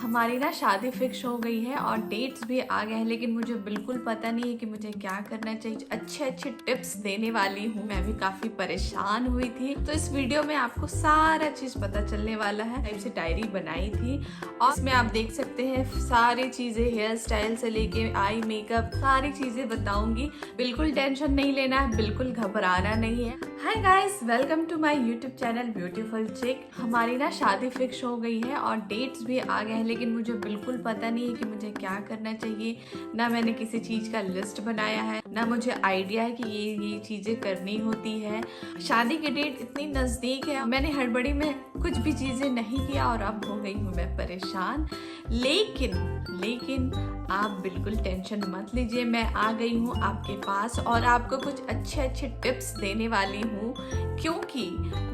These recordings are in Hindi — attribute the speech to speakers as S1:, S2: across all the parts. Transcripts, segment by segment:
S1: हमारी ना शादी फिक्स हो गई है और डेट्स भी आ गए हैं, लेकिन मुझे बिल्कुल पता नहीं है कि मुझे क्या करना चाहिए। अच्छे अच्छे टिप्स देने वाली हूँ। मैं भी काफी परेशान हुई थी, तो इस वीडियो में आपको सारा चीज पता चलने वाला है। टाइप से डायरी बनाई थी और इसमें आप देख सकते हैं सारी चीजें, हेयर स्टाइल से लेके आई मेकअप, सारी चीजें बताऊंगी। बिल्कुल टेंशन नहीं लेना है, बिल्कुल घबराना नहीं है। Hi guys, welcome to my YouTube channel beautiful chic. हमारी ना शादी फिक्स हो गई है और डेट्स भी आ गए हैं, लेकिन मुझे बिल्कुल पता नहीं है कि मुझे क्या करना चाहिए। ना मैंने किसी चीज का लिस्ट बनाया है, ना मुझे आइडिया है कि ये चीजें करनी होती है। शादी की डेट इतनी नजदीक है, मैंने हड़बड़ी में कुछ भी चीजें नहीं किया और अब हो गई हूँ मैं परेशान। लेकिन आप बिल्कुल टेंशन मत लीजिए, मैं आ गई हूँ आपके पास और आपको कुछ अच्छे अच्छे टिप्स देने वाली हूँ। क्योंकि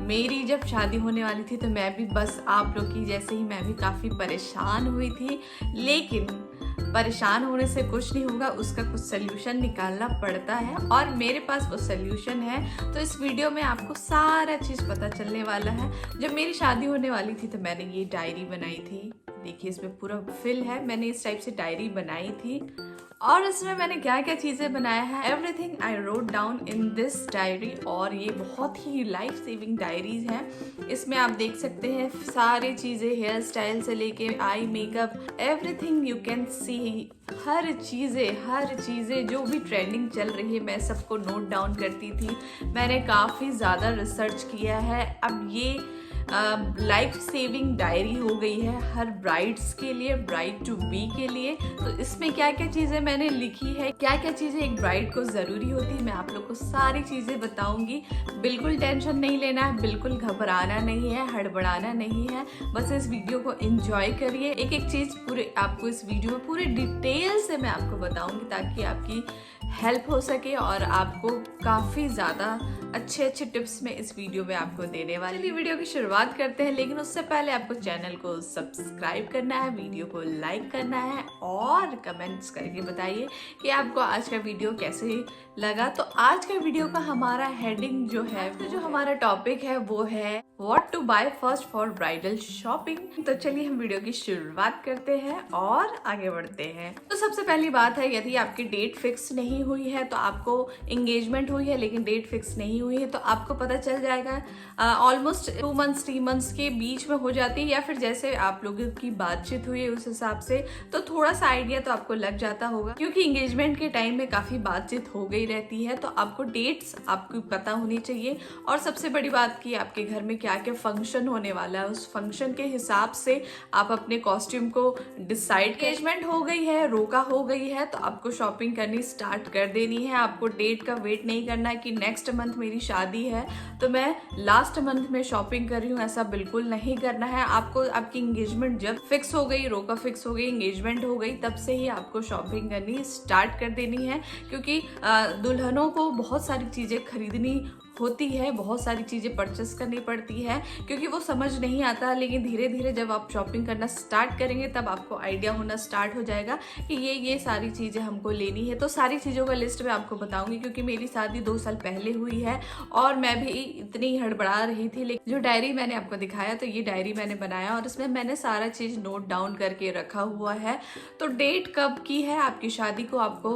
S1: मेरी जब शादी होने वाली थी तो मैं भी बस आप लोग की जैसे ही मैं भी काफ़ी परेशान हुई थी। लेकिन परेशान होने से कुछ नहीं होगा, उसका कुछ सोल्यूशन निकालना पड़ता है और मेरे पास वो सोल्यूशन है। तो इस वीडियो में आपको सारा चीज़ पता चलने वाला है। जब मेरी शादी होने वाली थी तो मैंने ये डायरी बनाई थी। देखिए इसमें पूरा फिल है, मैंने इस टाइप से डायरी बनाई थी और इसमें मैंने क्या क्या चीज़ें बनाया है, everything I wrote down in this diary. और ये बहुत ही लाइफ सेविंग डायरीज है। इसमें आप देख सकते हैं सारी चीज़ें, हेयर स्टाइल से लेके eye makeup, everything you can see. हर चीज़ें जो भी ट्रेंडिंग चल रही है मैं सबको नोट डाउन करती थी। मैंने काफ़ी ज़्यादा रिसर्च किया है। अब ये लाइफ सेविंग डायरी हो गई है हर ब्राइड्स के लिए, ब्राइड टू बी के लिए। तो इसमें क्या क्या चीज़ें मैंने लिखी है, क्या क्या चीज़ें एक ब्राइड को ज़रूरी होती है, मैं आप लोग को सारी चीज़ें बताऊंगी। बिल्कुल टेंशन नहीं लेना है, बिल्कुल घबराना नहीं है, हड़बड़ाना नहीं है। बस इस वीडियो को एंजॉय करिए। एक एक चीज़ पूरे आपको इस वीडियो में पूरे डिटेल से मैं आपको बताऊंगी ताकि आपकी हेल्प हो सके और आपको काफ़ी ज़्यादा अच्छे अच्छे टिप्स में इस वीडियो में आपको देने वाली। चलिए वीडियो की शुरुआत करते हैं, लेकिन उससे पहले आपको चैनल को सब्सक्राइब करना है, वीडियो को लाइक करना है और कमेंट्स करके बताइए कि आपको आज का वीडियो कैसे लगा। तो आज का वीडियो का हमारा हेडिंग जो है, जो हमारा टॉपिक है वो है what to buy first for bridal shopping. तो चलिए हम वीडियो की शुरुआत करते हैं और आगे बढ़ते हैं। तो सबसे पहली बात है, यदि आपकी डेट फिक्स नहीं हुई है तो आपको एंगेजमेंट हुई है लेकिन डेट फिक्स नहीं हुई है तो आपको पता चल जाएगा ऑलमोस्ट 2 मंथ्स 3 मंथ्स के बीच में हो जाती है, या फिर जैसे आप लोगों की बातचीत हुई है उस हिसाब से तो थोड़ा सा आइडिया तो आपको लग जाता होगा। क्योंकि एंगेजमेंट के टाइम में काफी बातचीत हो गई रहती है तो आपको डेट्स आपको पता होनी चाहिए। और सबसे बड़ी बात की आपके घर में क्या क्या फंक्शन होने वाला है, उस फंक्शन के हिसाब से आप अपने कॉस्ट्यूम को डिसाइड। एंगेजमेंट हो गई है, रोका हो गई है तो आपको शॉपिंग करनी स्टार्ट कर देनी है। आपको डेट का वेट नहीं करना है कि नेक्स्ट मंथ मेरी शादी है तो मैं लास्ट मंथ में शॉपिंग कर रही हूँ, ऐसा बिल्कुल नहीं करना है। आपको आपकी एंगेजमेंट जब फिक्स हो गई, रोका फिक्स हो गई, एंगेजमेंट हो गई, तब से ही आपको शॉपिंग करनी स्टार्ट कर देनी है। क्योंकि दुल्हनों को बहुत सारी चीजें खरीदनी होती है, बहुत सारी चीज़ें परचेस करनी पड़ती है क्योंकि वो समझ नहीं आता। लेकिन धीरे धीरे जब आप शॉपिंग करना स्टार्ट करेंगे तब आपको आइडिया होना स्टार्ट हो जाएगा कि ये सारी चीज़ें हमको लेनी है। तो सारी चीज़ों का लिस्ट मैं आपको बताऊंगी क्योंकि मेरी शादी 2 साल पहले हुई है और मैं भी इतनी हड़बड़ा रही थी। लेकिन जो डायरी मैंने आपको दिखाया तो ये डायरी मैंने बनाया और इसमें मैंने सारा चीज़ नोट डाउन करके रखा हुआ है। तो डेट कब की है आपकी शादी को, आपको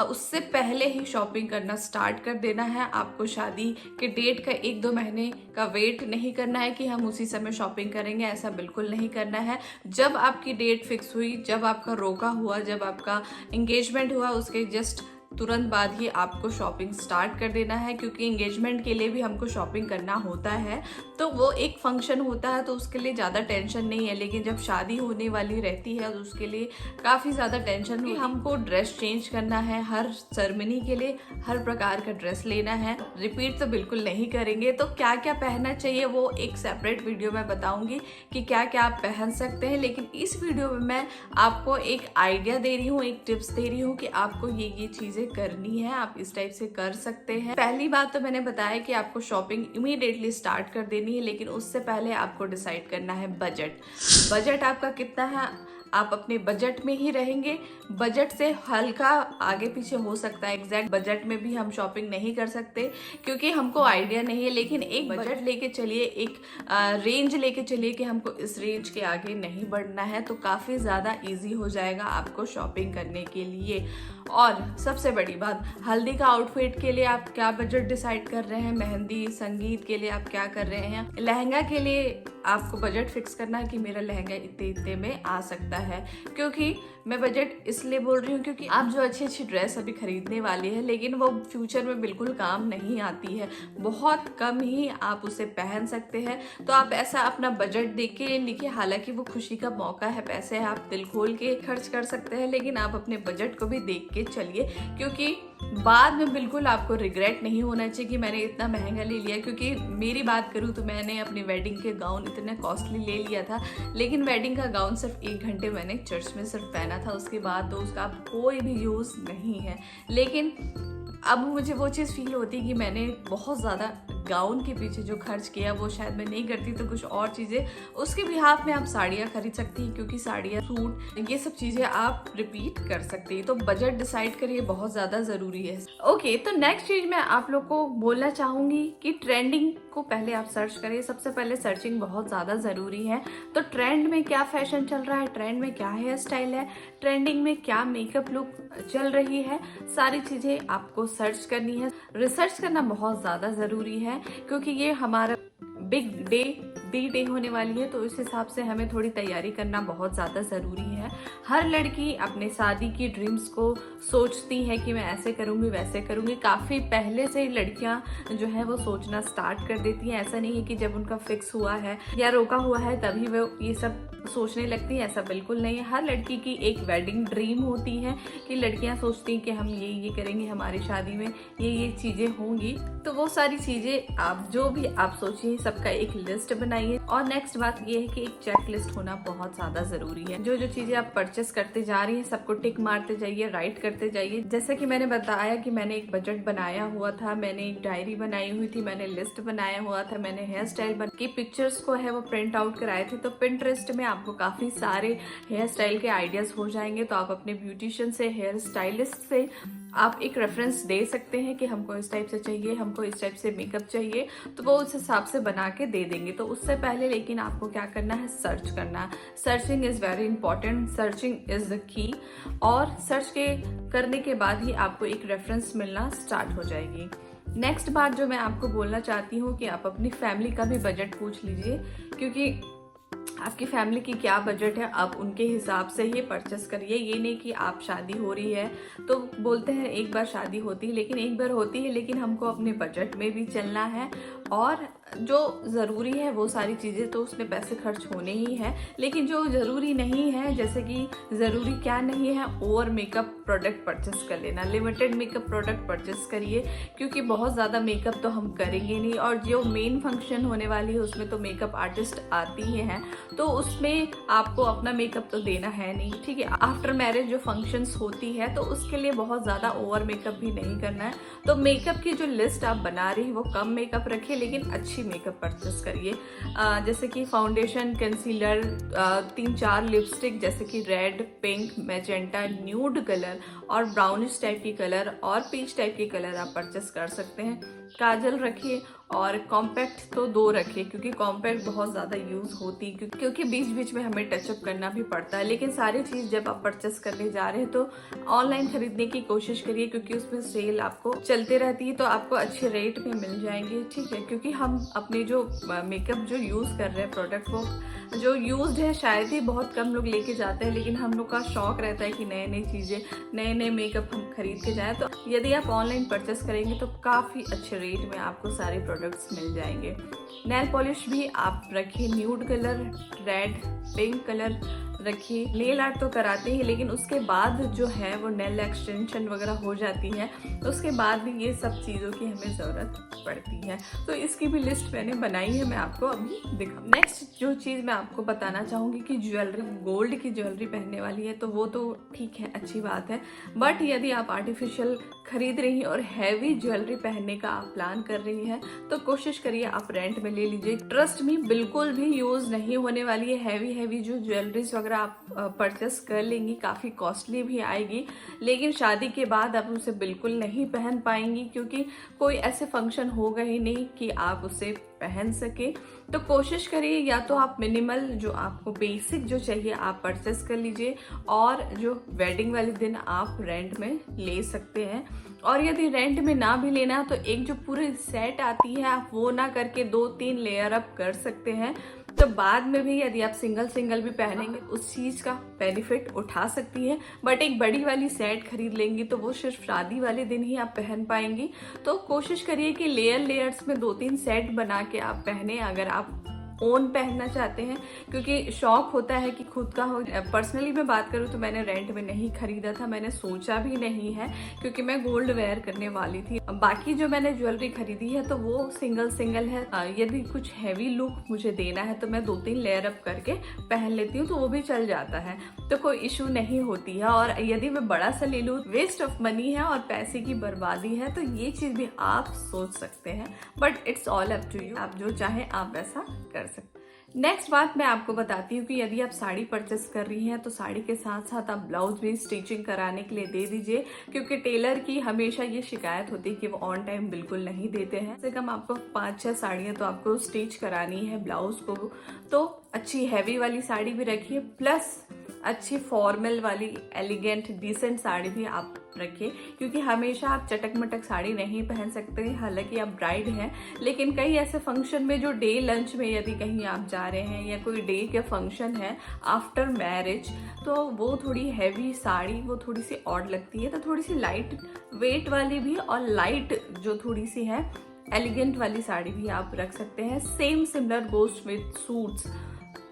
S1: उससे पहले ही शॉपिंग करना स्टार्ट कर देना है। आपको शादी कि डेट का 1-2 महीने का वेट नहीं करना है कि हम उसी समय शॉपिंग करेंगे, ऐसा बिल्कुल नहीं करना है। जब आपकी डेट फिक्स हुई, जब आपका रोका हुआ, जब आपका एंगेजमेंट हुआ, उसके जस्ट तुरंत बाद ही आपको शॉपिंग स्टार्ट कर देना है। क्योंकि एंगेजमेंट के लिए भी हमको शॉपिंग करना होता है, तो वो एक फंक्शन होता है तो उसके लिए ज़्यादा टेंशन नहीं है। लेकिन जब शादी होने वाली रहती है तो उसके लिए काफ़ी ज़्यादा टेंशन होती है। हमको ड्रेस चेंज करना है, हर सेरेमनी के लिए हर प्रकार का ड्रेस लेना है, रिपीट तो बिल्कुल नहीं करेंगे। तो क्या क्या पहनना चाहिए वो एक सेपरेट वीडियो में बताऊंगी कि क्या क्या आप पहन सकते हैं। लेकिन इस वीडियो में मैं आपको एक आइडिया दे रही हूँ, एक टिप्स दे रही हूँ कि आपको ये चीज़ें करनी है, आप इस टाइप से कर सकते हैं। पहली बात तो मैंने बताया कि आपको शॉपिंग इमीडिएटली स्टार्ट कर देनी है, लेकिन उससे पहले आपको डिसाइड करना है बजट। बजट आपका कितना है, आप अपने बजट में ही रहेंगे। बजट से हल्का आगे पीछे हो सकता है, एग्जैक्ट बजट में भी हम शॉपिंग नहीं कर सकते क्योंकि हमको आइडिया नहीं है, लेकिन एक बजट लेके चलिए, एक रेंज लेके चलिए कि हमको इस रेंज के आगे नहीं बढ़ना है, तो काफ़ी ज़्यादा ईजी हो जाएगा आपको शॉपिंग करने के लिए। और सबसे बड़ी बात, हल्दी का आउटफिट के लिए आप क्या बजट डिसाइड कर रहे हैं, मेहंदी संगीत के लिए आप क्या कर रहे हैं, लहंगा के लिए आपको बजट फिक्स करना है कि मेरा लहंगा इतने इतने में आ सकता है। क्योंकि मैं बजट इसलिए बोल रही हूँ क्योंकि आप जो अच्छी अच्छी ड्रेस अभी खरीदने वाली है, लेकिन वो फ्यूचर में बिल्कुल काम नहीं आती है, बहुत कम ही आप उसे पहन सकते हैं। तो आप ऐसा अपना बजट देख के लिखिए। हालांकि वो खुशी का मौका है, पैसे आप दिल खोल के खर्च कर सकते हैं, लेकिन आप अपने बजट को भी देख के चलिए, क्योंकि बाद में बिल्कुल आपको रिग्रेट नहीं होना चाहिए कि मैंने इतना महंगा ले लिया। क्योंकि मेरी बात करूँ तो मैंने अपनी वेडिंग के गाउन इतना कॉस्टली ले लिया था, लेकिन वेडिंग का गाउन सिर्फ 1 घंटे मैंने चर्च में सिर्फ पहना था, उसके बाद तो उसका अब कोई भी यूज़ नहीं है। लेकिन अब मुझे वो चीज़ फील होती है कि मैंने बहुत ज़्यादा गाउन के पीछे जो खर्च किया वो शायद मैं नहीं करती तो कुछ और चीज़ें, उसके बिहाफ में आप साड़ियाँ खरीद सकती हैं, क्योंकि साड़ियाँ, सूट, ये सब चीज़ें आप रिपीट कर सकती हैं। तो बजट डिसाइड करिए, बहुत ज़्यादा ज़रूरी है। ओके, तो नेक्स्ट चीज़ मैं आप लोग को बोलना चाहूँगी कि ट्रेंडिंग को पहले आप सर्च करिए। सबसे पहले सर्चिंग बहुत ज़्यादा ज़रूरी है। तो ट्रेंड में क्या फैशन चल रहा है, ट्रेंड में क्या हेयर स्टाइल है, ट्रेंडिंग में क्या मेकअप लुक चल रही है, सारी चीज़ें आपको सर्च करनी है। रिसर्च करना बहुत ज़्यादा ज़रूरी है, क्योंकि ये हमारा बिग डे होने वाली है, तो इस हिसाब से हमें थोड़ी तैयारी करना बहुत ज़्यादा ज़रूरी है। हर लड़की अपने शादी की ड्रीम्स को सोचती है कि मैं ऐसे करूँगी वैसे करूँगी। काफ़ी पहले से ही लड़कियाँ जो है वो सोचना स्टार्ट कर देती हैं। ऐसा नहीं है कि जब उनका फिक्स हुआ है या रोका हुआ है तभी वो ये सब सोचने लगती है, ऐसा बिल्कुल नहीं है। हर लड़की की एक वेडिंग ड्रीम होती है कि लड़कियां सोचती हैं कि हम ये करेंगे, हमारी शादी में ये चीज़ें होंगी। तो वो सारी चीज़ें आप जो भी आप सोचिए, सबका एक लिस्ट बनाइए। और नेक्स्ट बात ये है कि एक चेक लिस्ट होना बहुत ज़्यादा ज़रूरी है। जो जो चीज़ें आप परचेस करते जा रही हैं सबको टिक मारते जाइए, राइट करते जाइए। जैसे कि मैंने बताया कि मैंने एक बजट बनाया हुआ था, मैंने एक डायरी बनाई हुई थी, मैंने लिस्ट बनाया हुआ था, मैंने हेयर स्टाइल की पिक्चर्स को है वो प्रिंट आउट कराए थे। तो पिंटरेस्ट में आपको काफ़ी सारे हेयर स्टाइल के आइडियाज़ हो जाएंगे। तो आप अपने ब्यूटिशियन से, हेयर स्टाइलिस्ट से आप एक रेफरेंस दे सकते हैं कि हमको इस टाइप से चाहिए, हमको इस टाइप से मेकअप चाहिए, तो वो उस हिसाब से बना के दे देंगे। तो उससे पहले लेकिन आपको क्या करना है, सर्च करना। Searching is very important, searching is the key. और सर्च करने के बाद ही आपको एक रेफरेंस मिलना स्टार्ट हो जाएगी। नेक्स्ट बात जो मैं आपको बोलना चाहती हूँ कि आप अपनी फैमिली का भी बजट पूछ लीजिए, क्योंकि आपकी फैमिली की क्या बजट है, आप उनके हिसाब से ही परचेस करिए। ये नहीं कि आप शादी हो रही है तो बोलते हैं एक बार शादी होती है, लेकिन एक बार होती है, लेकिन हमको अपने बजट में भी चलना है। और जो ज़रूरी है वो सारी चीज़ें तो उसमें पैसे खर्च होने ही हैं, लेकिन जो ज़रूरी नहीं है, जैसे कि ज़रूरी क्या नहीं है, ओवर मेकअप प्रोडक्ट परचेस कर लेना। लिमिटेड मेकअप प्रोडक्ट परचेस करिए, क्योंकि बहुत ज़्यादा मेकअप तो हम करेंगे नहीं, और जो मेन फंक्शन होने वाली है उसमें तो मेकअप आर्टिस्ट आती ही हैं, तो उसमें आपको अपना मेकअप तो देना है नहीं, ठीक है। आफ्टर मैरिज जो फंक्शंस होती है तो उसके लिए बहुत ज़्यादा ओवर मेकअप भी नहीं करना है। तो मेकअप की जो लिस्ट आप बना रही है वो कम मेकअप रखिए, लेकिन अच्छी मेकअप परचेस करिए। जैसे कि फाउंडेशन, कंसीलर, 3-4 लिपस्टिक, जैसे कि red, pink, magenta, nude colour और ब्राउनिश टाइप की कलर और पीच टाइप की कलर आप परचेस कर सकते हैं। काजल रखिए और कॉम्पैक्ट तो 2 रखिए, क्योंकि कॉम्पैक्ट बहुत ज़्यादा यूज़ होती है, क्योंकि बीच बीच में हमें टचअप करना भी पड़ता है। लेकिन सारी चीज़ जब आप परचेस करने जा रहे हैं तो ऑनलाइन खरीदने की कोशिश करिए, क्योंकि उसमें सेल आपको चलते रहती है, तो आपको अच्छे रेट में मिल जाएंगे, ठीक है। क्योंकि हम अपने जो मेकअप जो यूज़ कर रहे हैं प्रोडक्ट, वो जो यूज्ड है शायद ही बहुत कम लोग लेके जाते हैं, लेकिन हम लोग का शौक रहता है कि नए नई चीज़ें, नए नए मेकअप हम खरीद के जाएँ। तो यदि आप ऑनलाइन परचेस करेंगे तो काफ़ी अच्छे रेट में आपको सारे प्रोडक्ट्स मिल जाएंगे। नेल पॉलिश भी आप रखिए, nude colour, red, pink colour रखिए। नेल आर्ट तो कराते हैं, लेकिन उसके बाद जो है वो नेल एक्सटेंशन वगैरह हो जाती है, तो उसके बाद भी ये सब चीज़ों की हमें ज़रूरत पड़ती है। तो इसकी भी लिस्ट मैंने बनाई है, मैं आपको अभी दिखाऊँ। नेक्स्ट जो चीज़ मैं आपको बताना चाहूँगी कि ज्वेलरी, गोल्ड की ज्वेलरी पहनने वाली है तो वो तो ठीक है, अच्छी बात है, बट यदि आप आर्टिफिशियल खरीद रही हैं और हैवी ज्वेलरी पहनने का आप प्लान कर रही हैं तो कोशिश करिए आप रेंट में ले लीजिए। ट्रस्ट में बिल्कुल भी यूज़ नहीं होने वाली है हैवी जो ज्वेलरीज वगैरह अगर आप परचेस कर लेंगी, काफ़ी कॉस्टली भी आएगी, लेकिन शादी के बाद आप उसे बिल्कुल नहीं पहन पाएंगी, क्योंकि कोई ऐसे फंक्शन होगा ही नहीं कि आप उसे पहन सके। तो कोशिश करिए या तो आप मिनिमल जो आपको बेसिक जो चाहिए आप परचेस कर लीजिए, और जो वेडिंग वाले दिन आप रेंट में ले सकते हैं। और यदि रेंट में ना भी लेना है तो एक जो पूरे सेट आती है आप वो ना करके 2-3 लेयर अप कर सकते हैं। तो बाद में भी यदि आप सिंगल सिंगल भी पहनेंगे उस चीज का बेनिफिट उठा सकती है। बट एक बड़ी वाली सेट खरीद लेंगी तो वो सिर्फ शादी वाले दिन ही आप पहन पाएंगी। तो कोशिश करिए कि लेयर्स में 2-3 सेट बना के आप पहने, अगर आप ओन पहनना चाहते हैं, क्योंकि शौक होता है कि खुद का हो। पर्सनली मैं बात करूँ तो मैंने रेंट में नहीं खरीदा था, मैंने सोचा भी नहीं है, क्योंकि मैं गोल्ड वेयर करने वाली थी। बाकी जो मैंने ज्वेलरी खरीदी है तो वो सिंगल है। यदि कुछ हैवी लुक मुझे देना है तो मैं 2-3 लेयर अप करके पहन लेती हूँ, तो वो भी चल जाता है, तो कोई इशू नहीं होती है। और यदि मैं बड़ा सा ले लूँ, वेस्ट ऑफ मनी है और पैसे की बर्बादी है, तो ये चीज भी आप सोच सकते हैं। But it's all up to you, आप जो चाहे आप वैसा कर सकते। नेक्स्ट बात मैं आपको बताती हूँ कि यदि आप साड़ी परचेस कर रही हैं तो साड़ी के साथ साथ आप ब्लाउज भी स्टिचिंग कराने के लिए दे दीजिए, क्योंकि टेलर की हमेशा ये शिकायत होती है कि वो ऑन टाइम बिल्कुल नहीं देते हैं। कम से कम आपको 5-6 साड़ियाँ तो आपको स्टिच करानी है ब्लाउज को, तो अच्छी हैवी वाली साड़ी भी रखिए, प्लस अच्छी फॉर्मल वाली एलिगेंट डिसेंट साड़ी भी आप रखिए, क्योंकि हमेशा आप चटक मटक साड़ी नहीं पहन सकते। हालांकि आप ब्राइड हैं, लेकिन कई ऐसे फंक्शन में जो डे लंच में यदि कहीं आप जा रहे हैं या कोई डे के फंक्शन है आफ्टर मैरिज, तो वो थोड़ी हैवी साड़ी वो थोड़ी सी ऑड लगती है। तो थोड़ी सी लाइट वेट वाली भी और लाइट जो थोड़ी सी है एलिगेंट वाली साड़ी भी आप रख सकते हैं। Same similar goes with suits,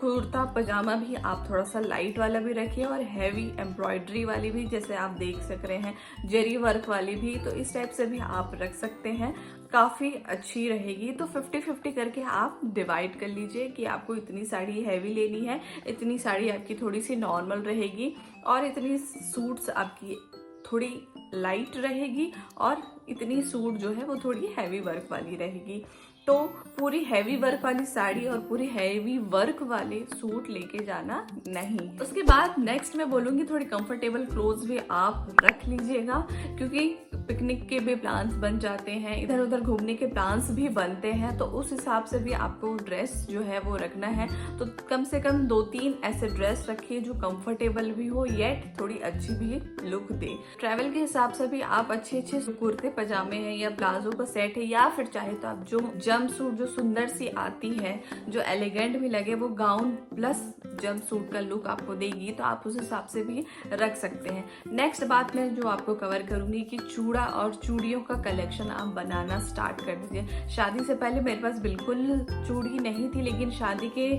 S1: kurta pajama भी आप थोड़ा सा लाइट वाला भी रखिए, और हैवी एम्ब्रॉयडरी वाली भी, जैसे आप देख सक रहे हैं जेरी वर्क वाली भी, तो इस टाइप से भी आप रख सकते हैं, काफ़ी अच्छी रहेगी। तो 50-50 करके आप डिवाइड कर लीजिए कि आपको इतनी साड़ी हैवी लेनी है, इतनी साड़ी आपकी थोड़ी सी नॉर्मल रहेगी, और इतनी सूट्स आपकी थोड़ी लाइट रहेगी, और इतनी सूट जो है वो थोड़ी हैवी वर्क वाली रहेगी। तो पूरी हैवी वर्क वाली साड़ी और पूरी हैवी वर्क वाले सूट लेके जाना नहीं। उसके बाद नेक्स्ट मैं बोलूंगी थोड़ी कंफर्टेबल क्लोथ्स भी आप रख लीजिएगा, क्योंकि पिकनिक के भी प्लान्स बन जाते हैं, इधर उधर घूमने के प्लान्स भी बनते हैं, तो उस हिसाब से भी आपको ड्रेस जो है वो रखना है। तो कम से कम 2-3 ऐसे ड्रेस रखिए जो कंफर्टेबल भी हो येट थोड़ी अच्छी भी लुक दे। ट्रैवल के हिसाब से भी आप अच्छे कुर्ते पजामे हैं या प्लाजो का सेट है, या फिर चाहे तो आप जो जंप सूट जो सुंदर सी आती है जो एलिगेंट भी लगे, वो गाउन प्लस जंप सूट का लुक आपको देगी, तो आप उस हिसाब से भी रख सकते हैं। नेक्स्ट बात मैं जो आपको कवर करूंगी कि चूड़ा और चूड़ियों का कलेक्शन आप बनाना स्टार्ट कर दीजिए। शादी से पहले मेरे पास बिल्कुल चूड़ी नहीं थी, लेकिन शादी के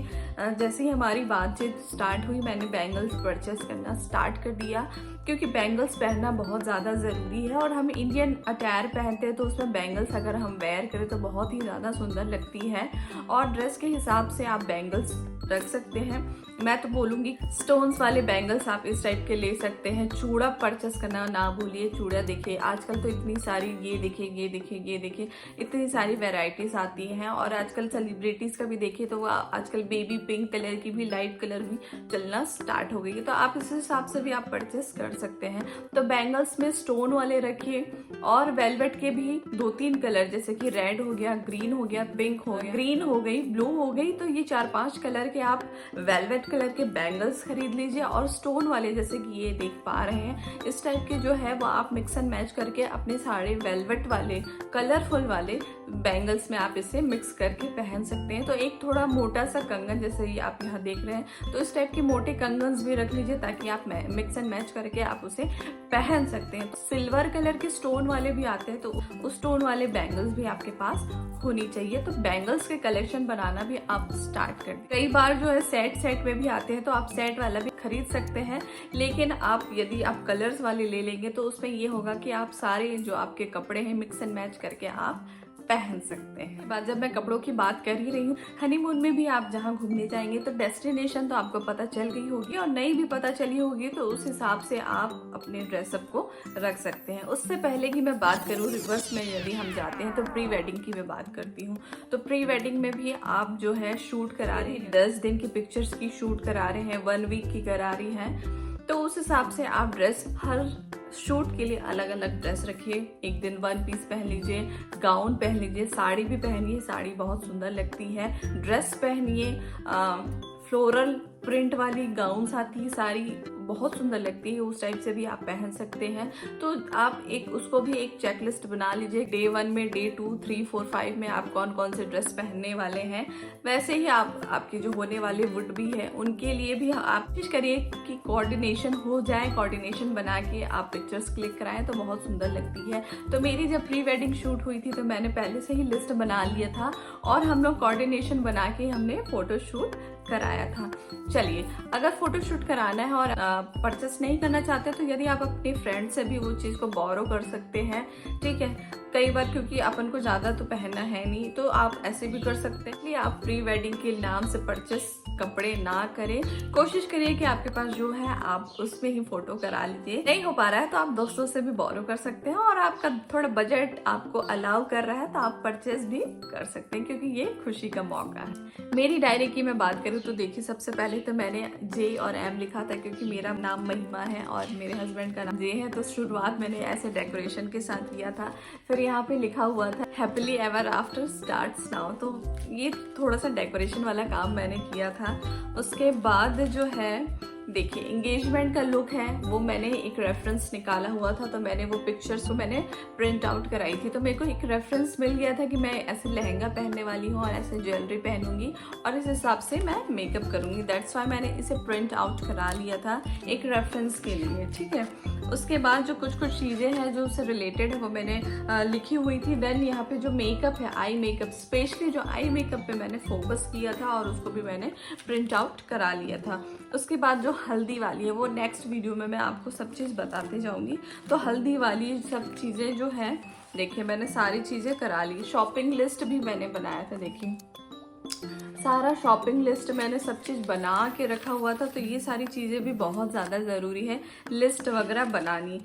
S1: जैसे ही हमारी बातचीत स्टार्ट हुई मैंने बैंगल्स परचेस करना स्टार्ट कर दिया, क्योंकि बैंगल्स पहनना बहुत ज़्यादा ज़रूरी है। और हम इंडियन अटायर पहनते हैं तो उसमें बैंगल्स अगर हम वेयर करें तो बहुत ही ज़्यादा सुंदर लगती है, और ड्रेस के हिसाब से आप बैंगल्स रख सकते हैं। मैं तो बोलूँगी स्टोन्स वाले बैंगल्स आप इस टाइप के ले सकते हैं। चूड़ा परचेस करना ना भूलिए। चूड़ा देखिए आजकल तो इतनी सारी ये देखिए इतनी सारी वेराइटीज आती हैं, और आजकल सेलिब्रिटीज का भी देखिए तो आजकल बेबी पिंक कलर की भी, लाइट कलर भी चलना स्टार्ट हो गई है, तो आप इस हिसाब से भी आप परचेस कर सकते हैं। तो बैंगल्स में स्टोन वाले रखिए, और वेलवेट के भी 2-3 कलर, जैसे कि रेड हो गया, ग्रीन हो गया, पिंक हो गया, ग्रीन हो गई, ब्लू हो गई, तो ये 4-5 कलर के आप वेलवेट कलर के बैंगल्स खरीद लीजिए। और स्टोन वाले जैसे कि ये देख पा रहे हैं इस टाइप के जो है वो आप मिक्स एंड मैच करके अपने सारे वेलवेट वाले कलरफुल वाले बैंगल्स में आप इसे मिक्स करके पहन सकते हैं। तो एक थोड़ा मोटा सा कंगन जैसे ये आप यहाँ देख रहे हैं, तो इस टाइप के मोटे कंगन्स भी रख लीजिए ताकि आप मिक्स एंड मैच करके आप उसे पहन सकते हैं। सिल्वर कलर के स्टोन वाले भी आते हैं, तो उस स्टोन वाले बैंगल्स भी आपके पास होनी चाहिए। तो बैंगल्स के कलेक्शन बनाना भी आप स्टार्ट कर। कई बार जो है सेट में भी आते हैं, तो आप सेट वाला भी खरीद सकते हैं, लेकिन आप यदि आप कलर्स वाले ले लेंगे तो उसमें ये होगा कि आप सारे जो आपके कपड़े हैं मिक्स एंड मैच करके आप पहन सकते हैं। बाद जब मैं कपड़ों की बात कर ही रही हूँ, हनीमून में भी आप जहाँ घूमने जाएंगे तो डेस्टिनेशन तो आपको पता चल गई होगी, और नहीं भी पता चली होगी तो उस हिसाब से आप अपने ड्रेसअप को रख सकते हैं। उससे पहले की मैं बात करूँ रिवर्स में, यदि हम जाते हैं तो प्री वेडिंग की मैं बात करती हूँ। तो प्री वेडिंग में भी आप जो है शूट करा रहे हैं, 10 दिन की पिक्चर्स की शूट करा रहे हैं, 1 वीक की करा रही हैं, तो उस हिसाब से आप ड्रेस हर शूट के लिए अलग अलग ड्रेस रखिए। एक दिन 1 पीस पहन लीजिए, गाउन पहन लीजिए, साड़ी भी पहनिए, साड़ी बहुत सुंदर लगती है, ड्रेस पहनिए, फ्लोरल प्रिंट वाली गाउन्स आती है, साड़ी बहुत सुंदर लगती है, उस टाइप से भी आप पहन सकते हैं। तो आप उसको भी एक चेकलिस्ट बना लीजिए, डे 1 में, डे 2, 3, 4, 5 में आप कौन कौन से ड्रेस पहनने वाले हैं। वैसे ही आपके जो होने वाले वुड भी है उनके लिए भी आप कोशिश करिए कि कोऑर्डिनेशन हो जाए, कोऑर्डिनेशन बना के आप पिक्चर्स क्लिक कराएं तो बहुत सुंदर लगती है। तो मेरी जब प्री वेडिंग शूट हुई थी तो मैंने पहले से ही लिस्ट बना लिया था और हम लोग कोऑर्डिनेशन बना के हमने फोटो शूट कराया था। चलिए, अगर फोटो शूट कराना है और परचेस नहीं करना चाहते तो यदि आप अपने फ्रेंड से भी वो चीज़ को बोरो कर सकते हैं, ठीक है। कई बार क्योंकि अपन को ज़्यादा तो पहनना है नहीं, तो आप ऐसे भी कर सकते हैं। इसलिए आप प्री वेडिंग के नाम से परचेस कपड़े ना करें, कोशिश करिए कि आपके पास जो है आप उसमें ही फोटो करा लीजिए। नहीं हो पा रहा है तो आप दोस्तों से भी बोरो कर सकते हैं, और आपका थोड़ा बजट आपको अलाउ कर रहा है तो आप परचेस भी कर सकते हैं, क्योंकि ये खुशी का मौका है। मेरी डायरी की मैं बात करूँ तो देखिए, सबसे पहले तो मैंने जे और एम लिखा था, क्योंकि मेरा नाम महिमा है और मेरे हस्बैंड का नाम जे है, तो शुरुआत मैंने ऐसे डेकोरेशन के साथ किया था। फिर यहाँ पे लिखा हुआ था happily ever after starts now, तो ये थोड़ा सा डेकोरेशन वाला काम मैंने किया था। उसके बाद जो है देखिए, एंगेजमेंट का लुक है वो मैंने एक रेफरेंस निकाला हुआ था, तो मैंने वो पिक्चर्स को मैंने प्रिंट आउट कराई थी, तो मेरे को एक रेफरेंस मिल गया था कि मैं ऐसे लहंगा पहनने वाली हूँ और ऐसे ज्वेलरी पहनूंगी और इस हिसाब से मैं मेकअप करूंगी। दैट्स वाई मैंने इसे प्रिंट आउट करा लिया था एक रेफरेंस के लिए, ठीक है। उसके बाद जो कुछ चीज़ें हैं जो उससे रिलेटेड है वो मैंने लिखी हुई थी। देन यहाँ पे जो मेकअप है, आई मेकअप, स्पेशली जो आई मेकअप पे मैंने फोकस किया था और उसको भी मैंने प्रिंट आउट करा लिया था। उसके बाद जो हल्दी वाली है वो नेक्स्ट वीडियो में मैं आपको सब चीज़ बताते जाऊँगी। तो हल्दी वाली सब चीज़ें जो है देखिए, मैंने सारी चीज़ें करा ली। शॉपिंग लिस्ट भी मैंने बनाया था, देखिए सारा शॉपिंग लिस्ट मैंने सब चीज़ बना के रखा हुआ था। तो ये सारी चीज़ें भी बहुत ज़्यादा ज़रूरी है लिस्ट वगैरह बनानी।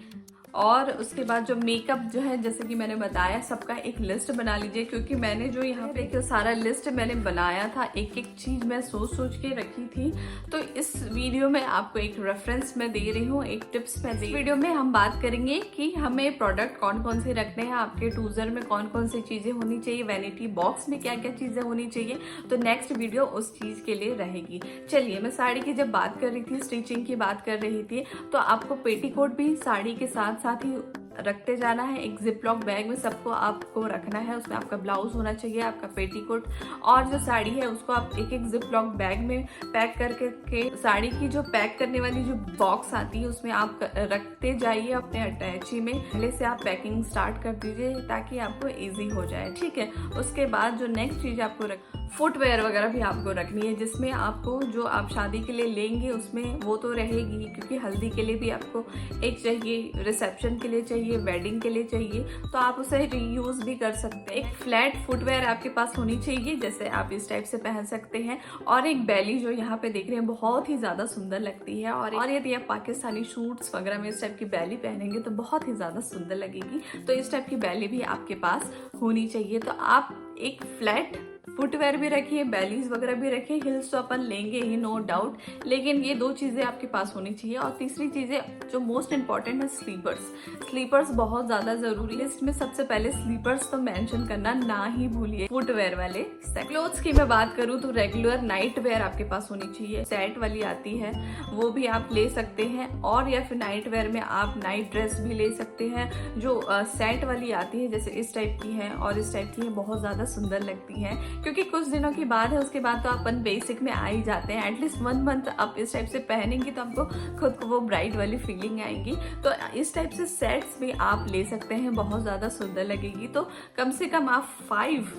S1: और उसके बाद जो मेकअप जो है, जैसे कि मैंने बताया, सबका एक लिस्ट बना लीजिए, क्योंकि मैंने जो यहाँ पे सारा लिस्ट मैंने बनाया था, एक एक चीज़ मैं सोच के रखी थी। तो इस वीडियो में आपको एक रेफरेंस मैं दे रही हूँ, एक टिप्स मैं दे। वीडियो में हम बात करेंगे कि हमें प्रोडक्ट कौन कौन से रखने हैं, आपके टूजर में कौन कौन सी चीज़ें होनी चाहिए, वैनिटी बॉक्स में क्या क्या चीज़ें होनी चाहिए। तो नेक्स्ट वीडियो उस चीज़ के लिए रहेगी। चलिए, मैं साड़ी की जब बात कर रही थी, स्टिचिंग की बात कर रही थी, तो आपको पेटीकोट भी साड़ी के साथ ही रखते जाना है। एक जिपलॉक बैग में सबको आपको रखना है, उसमें आपका ब्लाउज होना चाहिए, आपका पेटीकोट और जो साड़ी है उसको आप एक एक जिपलॉक बैग में पैक करके साड़ी की जो पैक करने वाली जो बॉक्स आती है उसमें आप रखते जाइए अपने अटैची में। पहले से आप पैकिंग स्टार्ट कर दीजिए ताकि आपको इजी हो जाए, ठीक है। उसके बाद जो नेक्स्ट चीज़ आपको फुटवेयर वगैरह भी आपको रखनी है, जिसमें आपको जो आप शादी के लिए लेंगे उसमें वो तो रहेगी, क्योंकि हल्दी के लिए भी आपको एक चाहिए, रिसेप्शन के लिए चाहिए, वेडिंग के लिए चाहिए, तो आप उसे रीयूज भी कर सकते हैं। एक फ्लैट फुटवेयर आपके पास होनी चाहिए, जैसे आप इस टाइप से पहन सकते हैं। और एक बैली जो यहाँ पे देख रहे हैं बहुत ही ज़्यादा सुंदर लगती है, और यदि आप पाकिस्तानी सूट्स वगैरह में इस टाइप की बैली पहनेंगे तो बहुत ही ज़्यादा सुंदर लगेगी। तो इस टाइप की बैली भी आपके पास होनी चाहिए। तो आप एक फ्लैट फुटवेयर भी रखिए, बैलीज वगैरह भी रखिए, हिल्स तो अपन लेंगे ही नो डाउट, लेकिन ये 2 चीज़ें आपके पास होनी चाहिए। और तीसरी चीज़ें जो मोस्ट इंपॉर्टेंट है, स्लीपर्स बहुत ज़्यादा ज़रूरी है। इसमें सबसे पहले स्लीपर्स तो मेंशन करना ना ही भूलिए। फुटवेयर वाले क्लोथ्स की मैं बात करूँ तो रेगुलर नाइट वेयर आपके पास होनी चाहिए, सेट वाली आती है वो भी आप ले सकते हैं, और या फिर नाइट वेयर में आप नाइट ड्रेस भी ले सकते हैं जो सेट वाली आती है, जैसे इस टाइप की है और इस टाइप की है, बहुत ज़्यादा सुंदर लगती है। क्योंकि कुछ दिनों की बात है, उसके बाद तो अपन बेसिक में आ ही जाते हैं। एटलीस्ट 1 मंथ आप इस टाइप से पहनेंगे तो आपको खुद को वो ब्राइट वाली फीलिंग आएगी। तो इस टाइप से सेट्स भी आप ले सकते हैं, बहुत ज़्यादा सुंदर लगेगी। तो कम से कम आप 5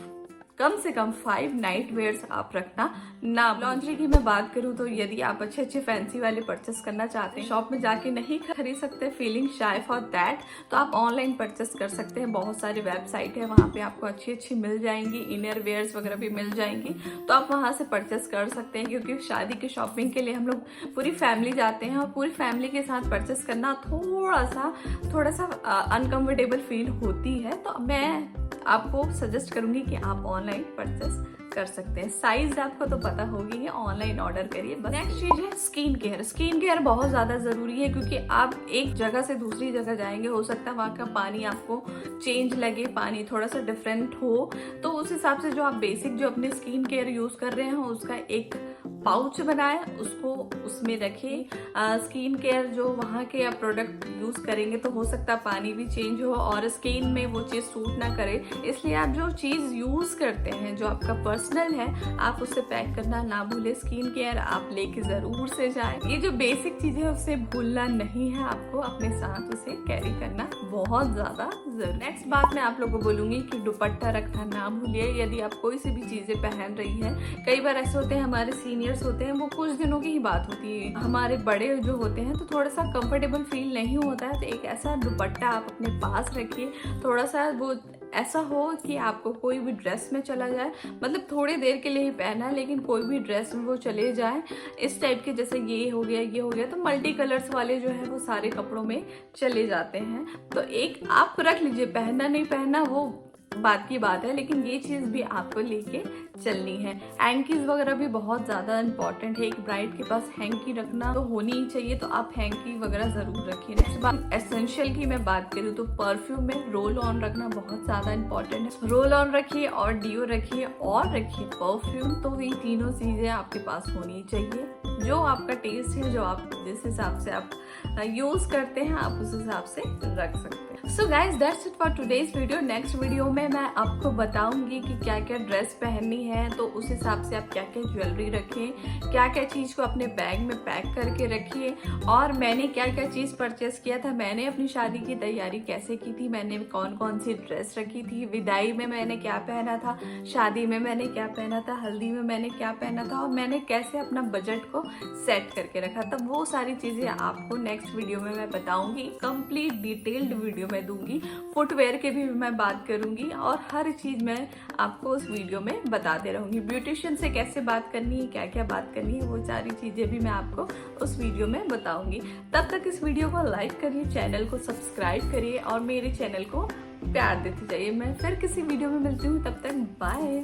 S1: कम से कम 5 नाइट वेयर्स आप रखना ना। लॉन्ड्री की मैं बात करूँ तो यदि आप अच्छे अच्छे फैंसी वाले परचेस करना चाहते हैं, शॉप में जाके नहीं खरीद सकते, फीलिंग शाय फॉर दैट, तो आप ऑनलाइन परचेस कर सकते हैं। बहुत सारी वेबसाइट है, वहाँ पे आपको अच्छी अच्छी मिल जाएंगी, इनर वेयर्स वगैरह भी मिल जाएंगी, तो आप वहाँ से परचेस कर सकते हैं। क्योंकि शादी की शॉपिंग के लिए हम लोग पूरी फैमिली जाते हैं और पूरी फैमिली के साथ परचेस करना थोड़ा सा अनकंफर्टेबल फील होती है। तो मैं आपको सजेस्ट करूंगी कि आप ऑनलाइन परचेस कर सकते हैं। साइज आपको तो पता होगी है, ऑनलाइन ऑर्डर करिए बस। नेक्स्ट चीज है स्किन केयर। स्किन केयर बहुत ज्यादा जरूरी है क्योंकि आप एक जगह से दूसरी जगह जाएंगे, हो सकता है वहाँ का पानी आपको चेंज लगे, पानी थोड़ा सा डिफरेंट हो, तो उस हिसाब से जो आप बेसिक जो अपने स्किन केयर यूज कर रहे हैं उसका एक पाउच बनाए, उसको उसमें रखें। स्किन केयर जो वहाँ के आप प्रोडक्ट यूज करेंगे तो हो सकता है पानी भी चेंज हो और स्किन में वो चीज सूट ना करे, इसलिए आप जो चीज यूज करते हैं जो आपका पर्सनल है आप उसे पैक करना ना भूले। स्किन केयर आप लेके जरूर से जाएं। ये जो बेसिक चीजें है उसे भूलना नहीं है, आपको अपने साथ उसे कैरी करना बहुत ज्यादा जरूरी। नेक्स्ट बात मैं आप लोगों को बोलूंगी कि दुपट्टा रखना ना भूलिए। यदि आप कोई सी भी चीजें पहन रही है, कई बार ऐसे होते हैं हमारे सीनियर्स होते हैं, वो कुछ दिनों की ही बात होती है, हमारे बड़े जो होते हैं तो थोड़ा सा कंफर्टेबल फील नहीं होता है, तो एक ऐसा दुपट्टा आप अपने पास रखिए, थोड़ा सा वो ऐसा हो कि आपको कोई भी ड्रेस में चला जाए, मतलब थोड़ी देर के लिए ही पहना है लेकिन कोई भी ड्रेस में वो चले जाए, इस टाइप के। जैसे ये हो गया तो मल्टी कलर्स वाले जो है वो सारे कपड़ों में चले जाते हैं, तो एक आप रख लीजिए। पहनना नहीं पहनना वो बात की बात है, लेकिन ये चीज भी आपको लेके चलनी है। हैंकीज वगैरह भी बहुत ज्यादा इंपॉर्टेंट है, एक ब्राइड के पास हैंकी रखना तो होनी ही चाहिए, तो आप हैंकी वगैरह जरूर रखिए। नेक्स्ट बात एसेंशियल की मैं बात करूँ तो परफ्यूम में रोल ऑन रखना बहुत ज्यादा इंपॉर्टेंट है। रोल ऑन रखिए और डियो रखिए और रखिए परफ्यूम, तो ये तीनों चीजें आपके पास होनी चाहिए। जो आपका टेस्ट है, जो आप जिस हिसाब से आप यूज करते हैं आप उस हिसाब से रख सकते हैं। So guys that's it for today's video. Next video में मैं आपको बताऊंगी कि क्या क्या ड्रेस पहननी है, तो उस हिसाब से आप क्या क्या ज्वेलरी रखें, क्या क्या चीज को अपने बैग में पैक करके रखिए, और मैंने क्या क्या चीज परचेस किया था, मैंने अपनी शादी की तैयारी कैसे की थी, मैंने कौन कौन सी ड्रेस रखी थी, विदाई में मैंने क्या पहना था, शादी में मैंने क्या पहना था, हल्दी में मैंने क्या पहना था, और मैंने कैसे अपना बजट को सेट करके रखा था। वो सारी चीजें आपको नेक्स्ट वीडियो में मैं बताऊंगी, कंप्लीट डिटेल्ड वीडियो में दूंगी। फुटवेयर के भी मैं बात करूंगी और हर चीज मैं आपको उस वीडियो में बताते रहूंगी। ब्यूटिशियन से कैसे बात करनी है, क्या क्या बात करनी है, वो सारी चीजें भी मैं आपको उस वीडियो में बताऊंगी। तब तक इस वीडियो को लाइक करिए, चैनल को सब्सक्राइब करिए और मेरे चैनल को प्यार देते जाइए। मैं फिर किसी वीडियो में मिलती हूँ, तब तक बाय।